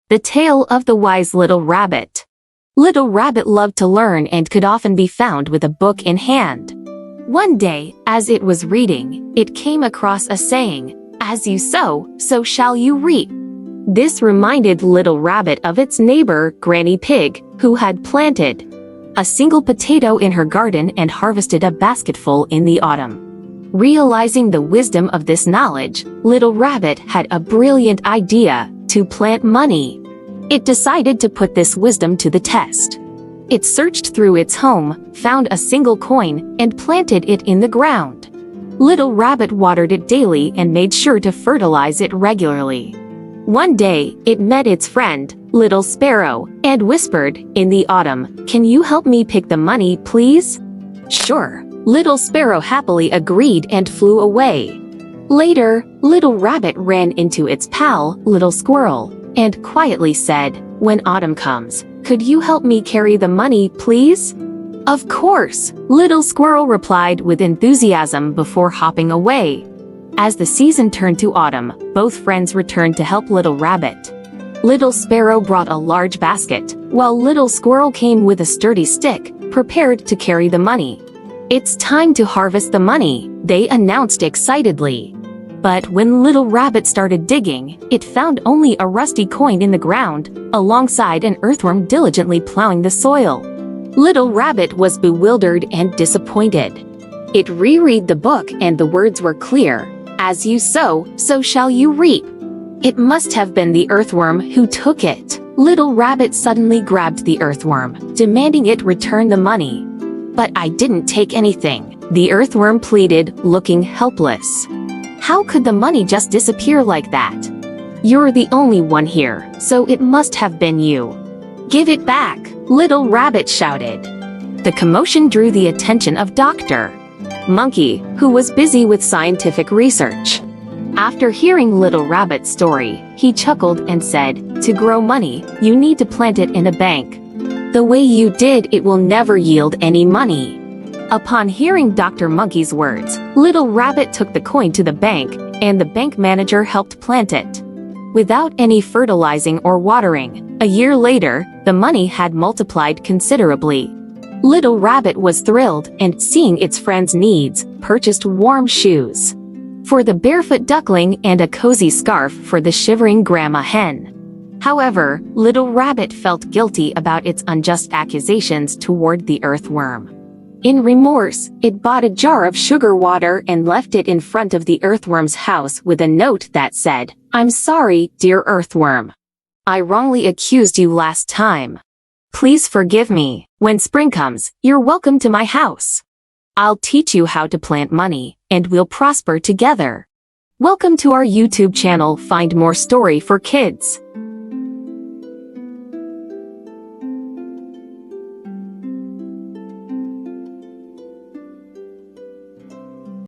The Tale of the Wise Little Rabbit. Little Rabbit loved to learn and could often be found with a book in hand. One day, as it was reading, it came across a saying, "As you sow, so shall you reap." This reminded Little Rabbit of its neighbor, Granny Pig, who had planted a single potato in her garden and harvested a basketful in the autumn. Realizing the wisdom of this knowledge, Little Rabbit had a brilliant idea to plant money. It decided to put this wisdom to the test. It searched through its home, found a single coin, and planted it in the ground. Little Rabbit watered it daily and made sure to fertilize it regularly. One day, it met its friend, Little Sparrow, and whispered, "In the autumn, can you help me pick the money, please?" "Sure." Little Sparrow happily agreed and flew away. Later, Little Rabbit ran into its pal, Little Squirrel, and quietly said, "When autumn comes, could you help me carry the money, please?" "Of course," Little Squirrel replied with enthusiasm before hopping away. As the season turned to autumn, both friends returned to help Little Rabbit. Little Sparrow brought a large basket, while Little Squirrel came with a sturdy stick, prepared to carry the money. "It's time to harvest the money," they announced excitedly. But when Little Rabbit started digging, it found only a rusty coin in the ground, alongside an earthworm diligently plowing the soil. Little Rabbit was bewildered and disappointed. It reread the book and the words were clear, "As you sow, so shall you reap." It must have been the earthworm who took it. Little Rabbit suddenly grabbed the earthworm, demanding it return the money. "But I didn't take anything," the earthworm pleaded, looking helpless. "How could the money just disappear like that? You're the only one here, so it must have been you." "Give it back!" Little Rabbit shouted. The commotion drew the attention of Dr. Monkey, who was busy with scientific research. After hearing Little Rabbit's story, he chuckled and said, "To grow money, you need to plant it in a bank. The way you did it will never yield any money." Upon hearing Dr. Monkey's words, Little Rabbit took the coin to the bank, and the bank manager helped plant it. Without any fertilizing or watering, a year later, the money had multiplied considerably. Little Rabbit was thrilled and, seeing its friends' needs, purchased warm shoes for the barefoot duckling and a cozy scarf for the shivering grandma hen. However, Little Rabbit felt guilty about its unjust accusations toward the earthworm. In remorse, it bought a jar of sugar water and left it in front of the earthworm's house with a note that said, "I'm sorry, dear earthworm. I wrongly accused you last time. Please forgive me. When spring comes, you're welcome to my house. I'll teach you how to plant money, and we'll prosper together." Welcome to our YouTube channel. Find more story for kids.